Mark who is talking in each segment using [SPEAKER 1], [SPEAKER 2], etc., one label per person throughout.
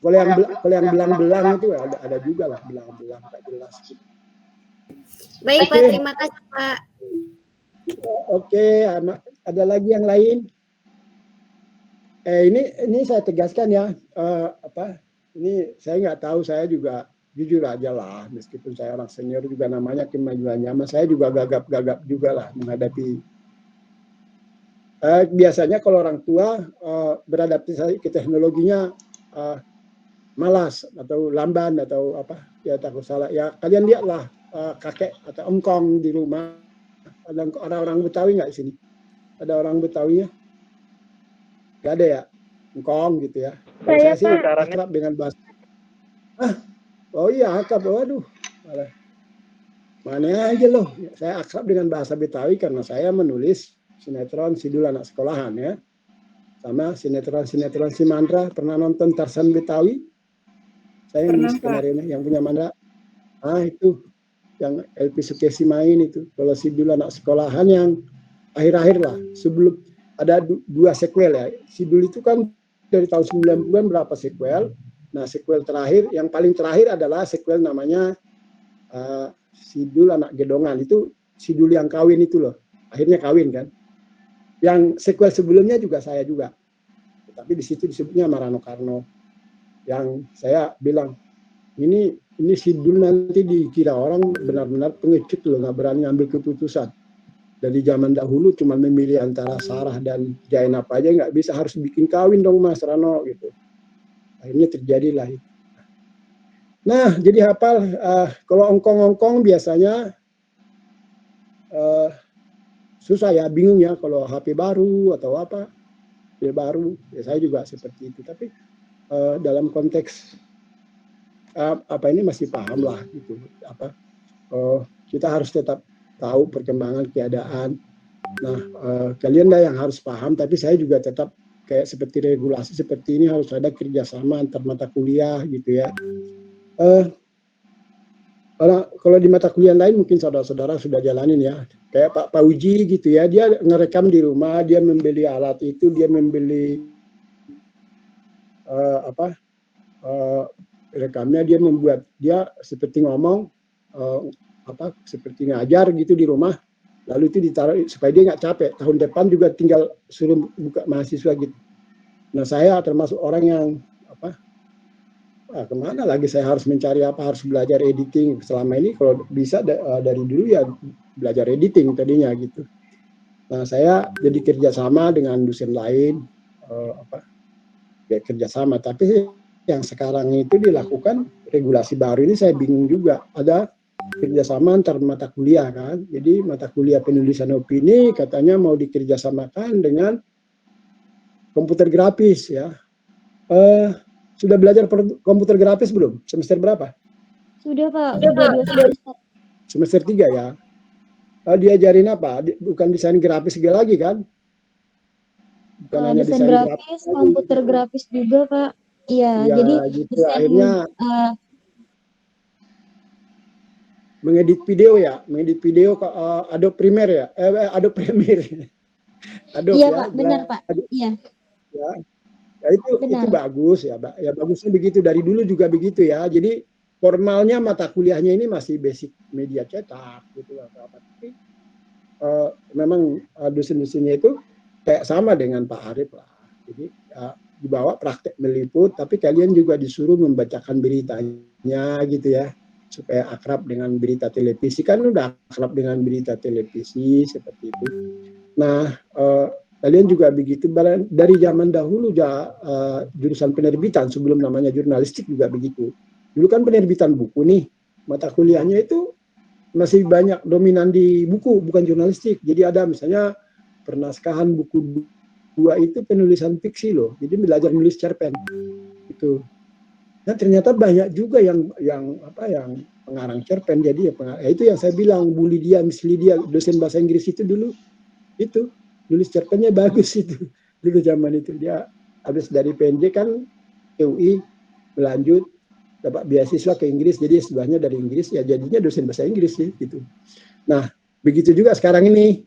[SPEAKER 1] Kalau yang belang-belang itu ada juga lah belang-belang tak jelas.
[SPEAKER 2] Baik Pak, terima kasih Pak.
[SPEAKER 1] Oke, ada lagi yang lain? Ini saya tegaskan ya, ini saya nggak tahu, saya juga jujur aja lah, meskipun saya orang senior juga namanya kemajuan zaman, saya juga gagap-gagap juga lah menghadapi. Biasanya kalau orang tua beradaptasi ke teknologinya malas atau lamban atau apa, ya takut salah. Ya kalian lihatlah kakek atau engkong di rumah, ada orang Betawi nggak di sini? Ada orang Betawinya? Gak ada ya, engkong gitu ya. Kalau saya sih akrab dengan bahasa. Oh iya akrab, waduh, mana aja loh. Saya akrab dengan bahasa Betawi karena saya menulis sinetron Sidul Anak Sekolahan ya, sama sinetron si Mandra. Pernah nonton Tarsan Betawi? Saya yang skenario yang punya Mandra. Itu yang LP Sukesi main itu. Kalau Sidul Anak Sekolahan yang akhir-akhir lah, sebelum ada dua sequel ya. Sidul itu kan dari tahun 90-an berapa sequel. Nah, sequel terakhir, yang paling terakhir adalah sequel namanya Sidul Anak Gedongan. Itu Sidul yang kawin itu loh. Akhirnya kawin kan. Yang sequel sebelumnya juga saya juga. Tapi di situ disebutnya Marano Karno. Yang saya bilang, ini Sidul nanti dikira orang benar-benar pengecut loh, nggak berani ambil keputusan. Dari zaman dahulu cuma memilih antara Sarah dan Jainab aja nggak bisa, harus bikin kawin dong Mas Rano gitu. Akhirnya terjadilah itu. Nah, jadi hafal. Kalau ongkong-ongkong biasanya susah ya, bingung ya kalau HP baru atau apa, ya baru. Ya saya juga seperti itu. Tapi dalam konteks ini masih paham lah gitu. Kita harus tetap tahu perkembangan keadaan. Nah, kalian lah yang harus paham. Tapi saya juga tetap kayak seperti regulasi seperti ini harus ada kerjasama antar mata kuliah gitu ya. Kalau di mata kuliah lain mungkin saudara-saudara sudah jalanin ya, kayak Pak Uji gitu ya, dia ngerekam di rumah, dia membeli alat itu, dia membeli rekamnya, dia membuat, dia seperti ngomong seperti ngajar gitu di rumah, lalu itu ditaruh supaya dia nggak capek, tahun depan juga tinggal suruh buka mahasiswa gitu. Nah, saya termasuk orang yang kemana lagi saya harus mencari harus belajar editing. Selama ini kalau bisa dari dulu ya belajar editing tadinya gitu. Nah, saya jadi kerjasama dengan dosen lain, kerjasama. Tapi yang sekarang itu dilakukan regulasi baru ini saya bingung juga. Ada kerjasama antar mata kuliah kan. Jadi mata kuliah penulisan opini katanya mau dikerjasamakan dengan komputer grafis ya. Sudah belajar komputer grafis belum? Semester berapa?
[SPEAKER 3] Sudah Pak, sudah 2 semester.
[SPEAKER 1] Semester 3 ya. Diajarin apa? Bukan desain grafis lagi kan?
[SPEAKER 3] Bukan hanya desain grafis, komputer grafis juga Pak. Iya, jadi
[SPEAKER 1] gitu. Akhirnya mengedit video ya, Adobe Premiere ya, Adobe Premiere.
[SPEAKER 3] Adobe iya ya, Pak, benar Pak. Iya.
[SPEAKER 1] Ya, itu bagus ya, ya bagusnya begitu, dari dulu juga begitu ya. Jadi formalnya mata kuliahnya ini masih basic media cetak gitu lah. Tapi memang dosen-dosennya itu kayak sama dengan Pak Arif lah. Jadi dibawa praktek meliput, tapi kalian juga disuruh membacakan beritanya gitu ya, supaya akrab dengan berita televisi. Kan udah akrab dengan berita televisi seperti itu. Nah, kalian juga begitu, dari zaman dahulu jurusan penerbitan sebelum namanya jurnalistik juga begitu. Dulu kan penerbitan buku nih, mata kuliahnya itu masih banyak dominan di buku, bukan jurnalistik. Jadi ada misalnya pernaskahan buku 2 itu penulisan fiksi loh. Jadi belajar menulis cerpen itu. Nah, ternyata banyak juga yang pengarang cerpen. Jadi itu yang saya bilang, bully dia, misli dia, dosen bahasa Inggris itu dulu itu nulis cerpennya bagus itu dulu zaman itu. Dia habis dari PNJ kan ke UI, melanjut dapat beasiswa ke Inggris, jadi S2-nya dari Inggris, ya jadinya dosen bahasa Inggris sih gitu. Nah, begitu juga sekarang ini.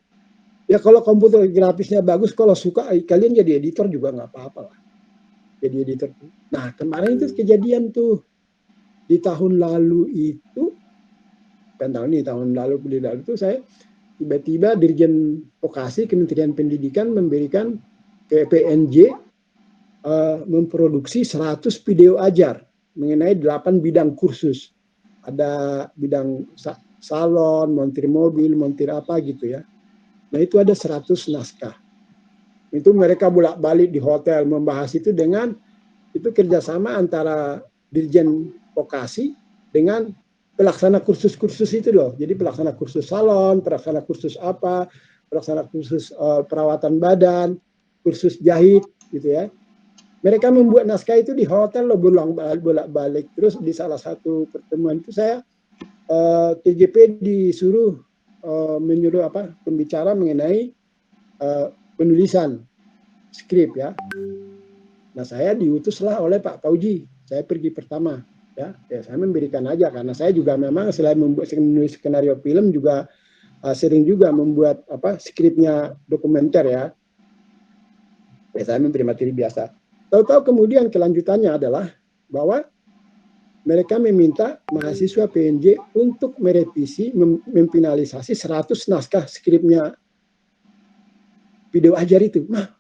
[SPEAKER 1] Ya kalau komputer grafisnya bagus, kalau suka kalian jadi editor juga nggak apa-apa lah. jadi editor. Nah kemarin itu kejadian tuh di tahun lalu itu, kan tahun lalu itu saya tiba-tiba Dirjen Vokasi Kementerian Pendidikan memberikan ke PNJ memproduksi 100 video ajar mengenai 8 bidang kursus. Ada bidang salon, montir mobil, montir apa gitu ya. Nah itu ada 100 naskah. Itu mereka bolak-balik di hotel membahas itu dengan itu kerjasama antara Dirjen Vokasi dengan pelaksana kursus-kursus itu loh. Jadi pelaksana kursus salon, pelaksana kursus apa, pelaksana kursus perawatan badan, kursus jahit gitu ya. Mereka membuat naskah itu di hotel loh, bolak-balik. Terus di salah satu pertemuan itu saya TGP disuruh menyuruh pembicara mengenai penulisan skrip ya. Nah saya diutuslah oleh Pak Fauji. Saya pergi pertama ya saya memberikan aja karena saya juga memang selain menulis skenario film juga sering juga membuat skripnya dokumenter ya. Saya memberi materi biasa. Tahu-tahu kemudian kelanjutannya adalah bahwa mereka meminta mahasiswa PNJ untuk merevisi, memfinalisasi 100 naskah skripnya video ajar itu. Nah,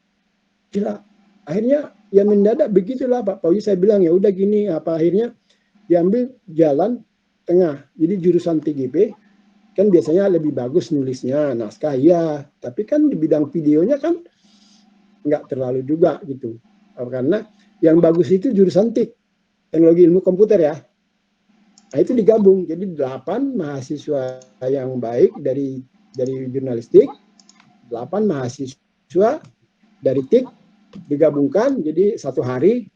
[SPEAKER 1] gila. Akhirnya ya mendadak begitulah Pak Fauji. Saya bilang ya udah gini, akhirnya diambil jalan tengah. Jadi jurusan TGP kan biasanya lebih bagus nulisnya naskah ya, tapi kan di bidang videonya kan nggak terlalu juga gitu. Karena yang bagus itu jurusan TIK, teknologi ilmu komputer ya. Nah itu digabung, jadi 8 mahasiswa yang baik dari jurnalistik, 8 mahasiswa dari TIK digabungkan, jadi satu hari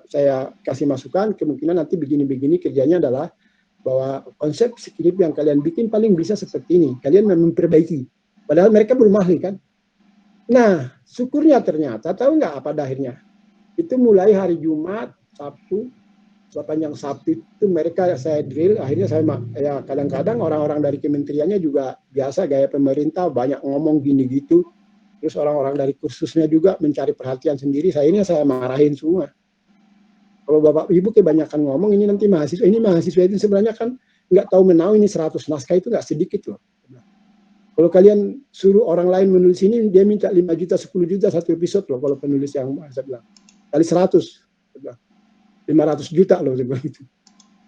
[SPEAKER 1] saya kasih masukan, kemungkinan nanti begini-begini kerjanya adalah bahwa konsep skrip yang kalian bikin paling bisa seperti ini, kalian memperbaiki. Padahal mereka belum ahli kan. Nah, syukurnya ternyata, tahu nggak apa akhirnya? Itu mulai hari Jumat, Sabtu, sepanjang Sabtu itu mereka saya drill, akhirnya saya ya kadang-kadang orang-orang dari kementeriannya juga biasa gaya pemerintah banyak ngomong gini gitu. Terus orang-orang dari kursusnya juga mencari perhatian sendiri, saya marahin semua. Kalau Bapak Ibu kebanyakan ngomong ini nanti mahasiswa itu sebenarnya kan nggak tahu menau, ini 100 naskah itu nggak sedikit loh. Kalau kalian suruh orang lain menulis ini, dia minta 5 juta, 10 juta satu episode loh. Kalau penulis yang saya bilang. Kali 100. 500 juta loh. Gitu.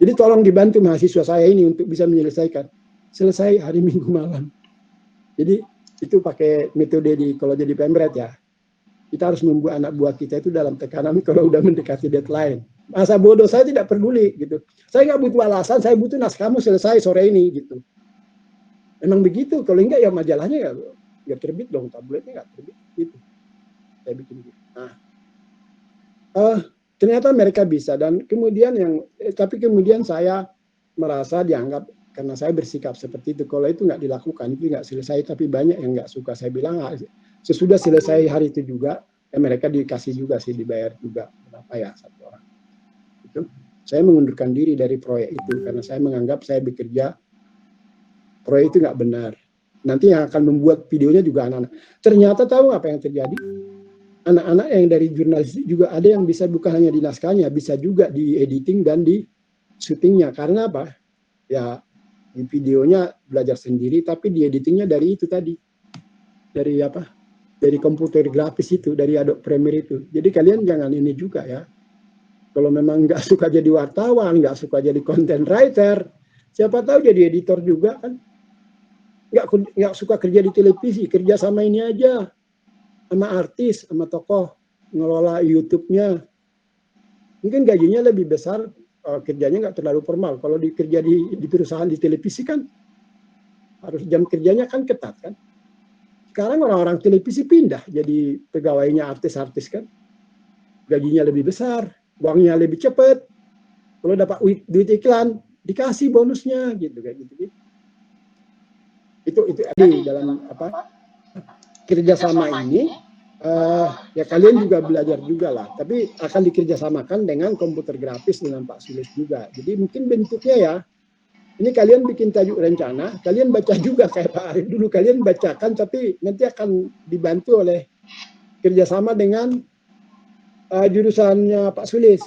[SPEAKER 1] Jadi tolong dibantu mahasiswa saya ini untuk bisa menyelesaikan. Selesai hari Minggu malam. Jadi itu pakai metode kalau jadi pemret ya. Kita harus membuat anak buah kita itu dalam tekanan kalau udah mendekati deadline. Masa bodoh saya tidak peduli gitu. Saya nggak butuh alasan, saya butuh naskahmu selesai sore ini gitu. Emang begitu, kalau enggak ya majalahnya ya terbit dong, tabletnya nggak terbit gitu. Saya bikin gitu. Nah, ternyata mereka bisa dan kemudian tapi kemudian saya merasa dianggap karena saya bersikap seperti itu. Kalau itu nggak dilakukan itu nggak selesai, tapi banyak yang nggak suka. Saya bilang sesudah selesai hari itu juga, ya mereka dikasih juga sih, dibayar juga berapa ya satu orang. Itu saya mengundurkan diri dari proyek itu karena saya menganggap saya bekerja proyek itu nggak benar. Nanti yang akan membuat videonya juga anak-anak. Ternyata tahu apa yang terjadi? Anak-anak yang dari jurnalis juga ada yang bisa bukan hanya di naskahnya, bisa juga di editing dan di syutingnya. Karena apa? Ya di videonya belajar sendiri, tapi di editingnya dari itu tadi. Dari apa? Dari komputer grafis itu, dari Adobe Premiere itu. Jadi kalian jangan ini juga ya. Kalau memang nggak suka jadi wartawan, nggak suka jadi content writer, siapa tahu jadi editor juga kan. Nggak suka kerja di televisi, kerja sama ini aja, sama artis, sama tokoh, ngelola YouTube-nya. Mungkin gajinya lebih besar, kerjanya nggak terlalu formal. Kalau kerja di perusahaan di televisi kan, harus jam kerjanya kan ketat kan. Sekarang orang-orang televisi pindah jadi pegawainya artis-artis kan. Gajinya lebih besar, uangnya lebih cepat. Kalau dapat duit iklan, dikasih bonusnya gitu kayak gitu. Itu dalam kerjasama ini ya kalian juga belajar juga lah, tapi akan dikerjasamakan dengan komputer grafis dengan Pak Sulis juga. Jadi mungkin bentuknya ya ini kalian bikin tajuk rencana, kalian baca juga kayak Pak Arif dulu, kalian bacakan, tapi nanti akan dibantu oleh kerjasama dengan jurusannya Pak Sulis,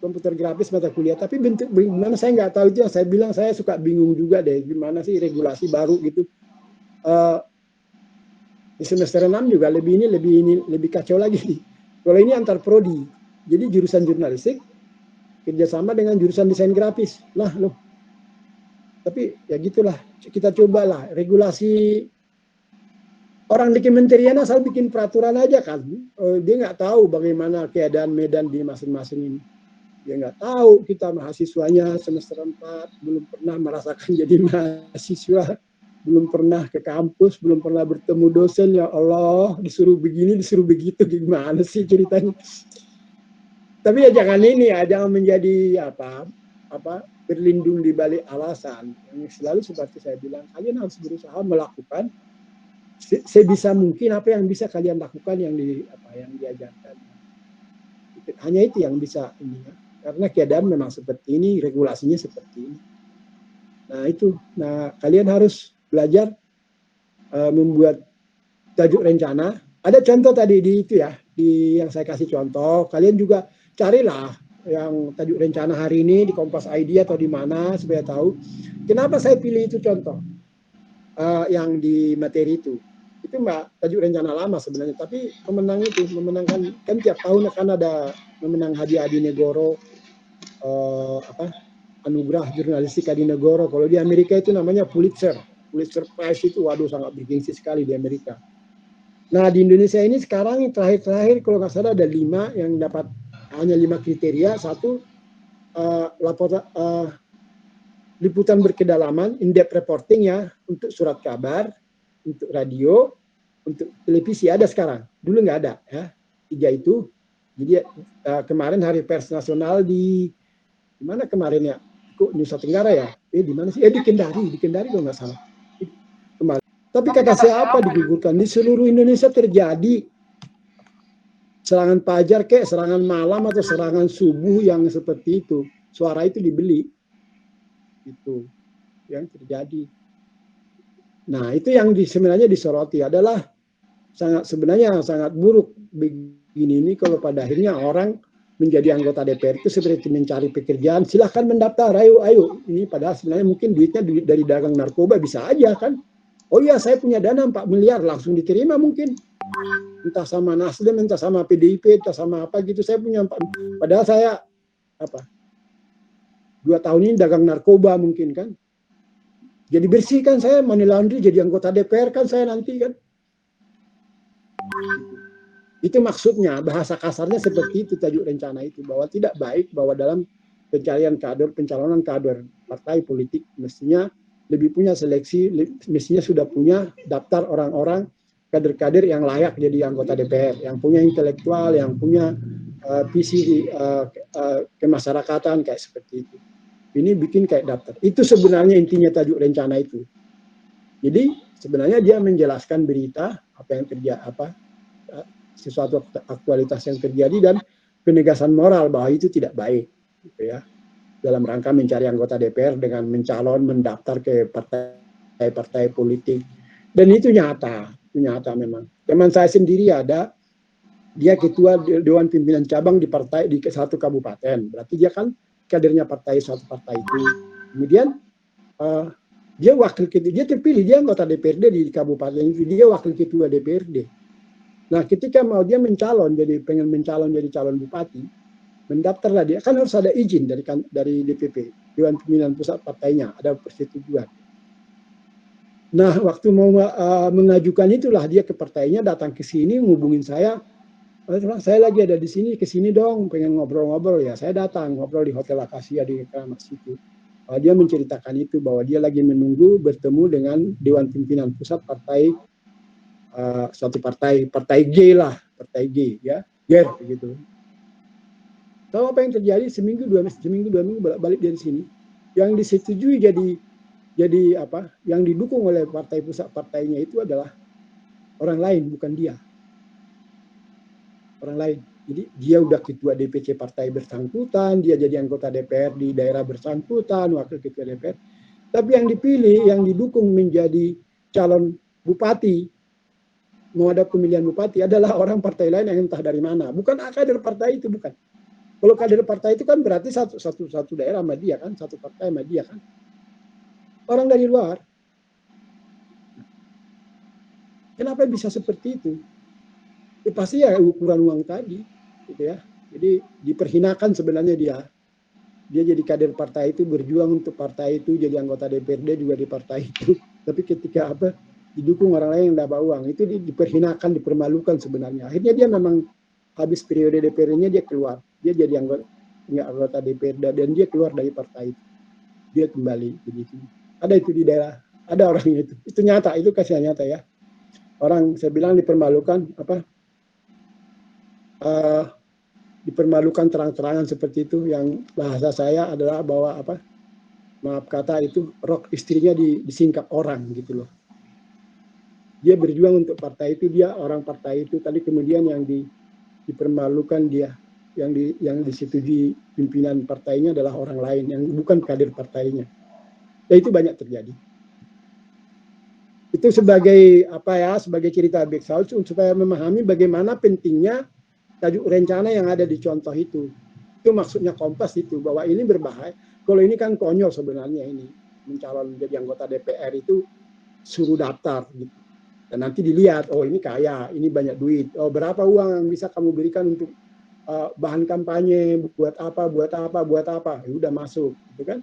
[SPEAKER 1] komputer grafis mata kuliah. Tapi bentuk gimana saya nggak tahu, itu yang saya bilang, saya suka bingung juga deh, gimana sih regulasi baru gitu. Di semester 6 juga lebih kacau lagi. Kalau ini antar prodi, jadi jurusan jurnalistik kerjasama dengan jurusan desain grafis lah loh. Tapi ya gitulah, kita cobalah regulasi. Orang di kementerian asal bikin peraturan aja kan, dia nggak tahu bagaimana keadaan medan di masing-masing ini. Dia nggak tahu, kita mahasiswanya semester 4 belum pernah merasakan jadi mahasiswa, belum pernah ke kampus, belum pernah bertemu dosen. Ya Allah, disuruh begini, disuruh begitu, gimana sih ceritanya? Tapi ya jangan ini ya, jangan menjadi apa berlindung di balik alasan. Yang selalu seperti saya bilang, kalian harus berusaha melakukan sebisa mungkin apa yang bisa kalian lakukan yang diajarkan. Hanya itu yang bisa ini ya. Karena keadaan memang seperti ini, regulasinya seperti ini. Nah itu, kalian harus belajar membuat tajuk rencana. Ada contoh tadi di itu ya, di yang saya kasih contoh. Kalian juga carilah yang tajuk rencana hari ini di Kompas ID atau di mana supaya tahu. Kenapa saya pilih itu contoh yang di materi itu. Itu tajuk rencana lama sebenarnya, tapi memenangkan kan tiap tahun akan ada memenang hadiah Adi Negoro, anugerah jurnalistik Adi Negoro. Kalau di Amerika itu namanya Pulitzer Prize, itu waduh sangat bergengsi sekali di Amerika. Nah di Indonesia ini sekarang terakhir kalau nggak salah ada 5 yang dapat, hanya 5 kriteria. Satu, liputan berkedalaman, in-depth reporting ya, untuk surat kabar, untuk radio, untuk televisi. Ada sekarang, dulu nggak ada ya, 3 itu. Jadi kemarin Hari Pers Nasional di mana kemarin ya, kok Nusa Tenggara ya, di mana sih, di Kendari kalau nggak salah kemarin. Tapi kata siapa digugurkan, di seluruh Indonesia terjadi serangan fajar kayak serangan malam atau serangan subuh yang seperti itu, suara itu dibeli, itu yang terjadi. Nah itu yang sebenarnya disoroti adalah sebenarnya sangat buruk begini ini, kalau pada akhirnya orang menjadi anggota DPR itu seperti mencari pekerjaan, silahkan mendaftar, ayo ini, padahal sebenarnya mungkin duitnya dari dagang narkoba bisa aja kan. Oh iya saya punya dana 4 miliar, langsung diterima mungkin, entah sama Nasdem, entah sama PDIP, entah sama apa gitu. Saya punya 4, padahal saya 2 tahun ini dagang narkoba mungkin kan. Jadi bersih kan saya, money laundry, jadi anggota DPR kan saya nanti kan. Itu maksudnya, bahasa kasarnya seperti itu tajuk rencana itu, bahwa tidak baik bahwa dalam pencalonan kader partai politik mestinya lebih punya seleksi, mestinya sudah punya daftar orang-orang kader-kader yang layak jadi anggota DPR, yang punya intelektual, yang punya visi kemasyarakatan kayak seperti itu. Ini bikin kayak daftar. Itu sebenarnya intinya tajuk rencana itu. Jadi sebenarnya dia menjelaskan berita apa yang sesuatu aktualitas yang terjadi dan penegasan moral bahwa itu tidak baik, gitu ya. Dalam rangka mencari anggota DPR dengan mendaftar ke partai politik. Dan itu nyata memang. Teman saya sendiri dia ketua Dewan Pimpinan Cabang di satu kabupaten. Berarti dia kan kadernya suatu partai itu. Kemudian dia terpilih, dia anggota DPRD di kabupaten itu, dia wakil ketua DPRD. Nah ketika dia pengen mencalon jadi calon bupati, mendaftarlah dia, kan harus ada izin dari DPP, Dewan Pimpinan Pusat partainya, ada persetujuan. Nah waktu mau mengajukan itulah dia ke partainya, datang ke sini menghubungin saya lagi ada di sini, ke sini dong, pengen ngobrol-ngobrol. Ya saya datang ngobrol di Hotel Akasia di Keramat situ. Dia menceritakan itu, bahwa dia lagi menunggu bertemu dengan Dewan Pimpinan Pusat partai, suatu partai G lah, partai G ya, GER begitu. Tahu apa yang terjadi? Seminggu dua minggu balik dari sini, yang disetujui jadi yang didukung oleh partai pusat partainya itu adalah orang lain, bukan dia. Orang lain. Jadi dia udah ketua DPC partai bersangkutan, dia jadi anggota DPR di daerah bersangkutan, wakil ketua DPR. Tapi yang dipilih, yang didukung menjadi calon bupati mau ada pemilihan bupati adalah orang partai lain yang entah dari mana, bukan kader partai itu, bukan. Kalau kader partai itu kan berarti satu daerah sama dia kan, satu partai sama dia kan. Orang dari luar. Kenapa bisa seperti itu? Ya, pasti ya ukuran uang tadi, gitu ya. Jadi diperhinakan sebenarnya dia. Dia jadi kader partai itu, berjuang untuk partai itu, jadi anggota DPRD juga di partai itu. Tapi ketika didukung orang lain yang dapat uang, itu diperhinakan, dipermalukan sebenarnya. Akhirnya dia memang habis periode DPR-nya dia keluar. Dia jadi anggota DPRD dan dia keluar dari partai itu. Dia kembali begitu. Ada itu di daerah, ada orangnya itu. Itu nyata, itu kasihan nyata ya. Orang saya bilang dipermalukan dipermalukan terang-terangan seperti itu, yang bahasa saya adalah bahwa maaf kata itu rok istrinya disingkap orang gitu loh. Dia berjuang untuk partai itu, dia orang partai itu, tadi kemudian yang dipermalukan dia, yang disetujui pimpinan partainya adalah orang lain yang bukan kader partainya. Ya itu banyak terjadi. Itu sebagai sebagai cerita background supaya memahami bagaimana pentingnya tajuk rencana yang ada di contoh itu. Itu maksudnya Kompas itu, bahwa ini berbahaya. Kalau ini kan konyol sebenarnya, ini mencalon jadi anggota DPR itu suruh daftar gitu. Dan nanti dilihat, oh ini kaya, ini banyak duit, oh berapa uang yang bisa kamu berikan untuk bahan kampanye, buat apa, ya udah masuk, gitu kan.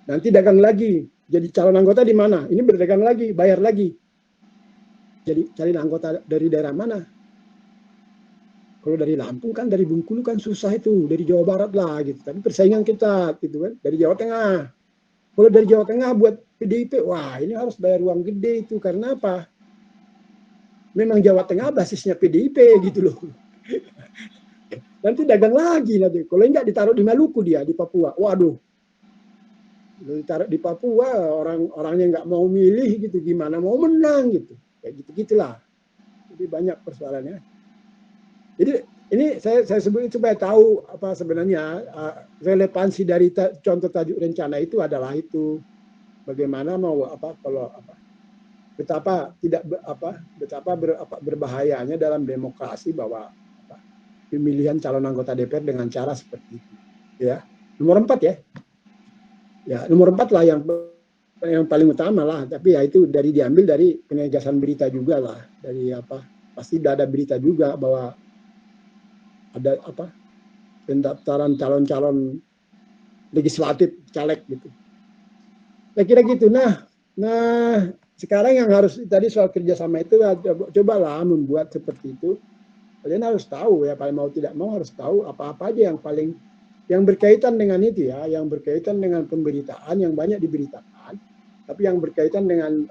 [SPEAKER 1] Nanti dagang lagi, jadi calon anggota di mana? Ini berdagang lagi, bayar lagi. Jadi cari anggota dari daerah mana? Kalau dari Lampung kan, dari Bengkulu kan susah itu, dari Jawa Barat lah gitu. Tapi persaingan kita gitu kan, dari Jawa Tengah. Kalau dari Jawa Tengah buat PDIP, wah ini harus bayar uang gede itu, karena apa? Memang Jawa Tengah basisnya PDIP gitu loh. Nanti dagang lagi nanti. Kalau enggak ditaruh di Maluku dia, di Papua. Waduh. Ditaruh di Papua, orang-orangnya nggak mau milih gitu, gimana mau menang gitu. Kayak gitu-gitulah. Jadi banyak persoalannya. Jadi ini saya sebut supaya tahu apa sebenarnya relevansi dari contoh tajuk rencana itu adalah itu, bagaimana betapa berbahayanya dalam demokrasi bahwa pemilihan calon anggota DPR dengan cara seperti itu. Ya, nomor 4 ya. Ya, nomor 4 lah yang paling utama lah, tapi ya itu diambil dari penegasan berita juga lah, dari pasti ada berita juga bahwa ada pendaftaran calon-calon legislatif caleg gitu. Saya kira gitu. Nah sekarang yang harus tadi soal kerjasama itu, cobalah membuat seperti itu. Kalian harus tahu ya, paling mau tidak mau harus tahu apa-apa aja yang berkaitan dengan itu ya, yang berkaitan dengan pemberitaan yang banyak diberitakan, tapi yang berkaitan dengan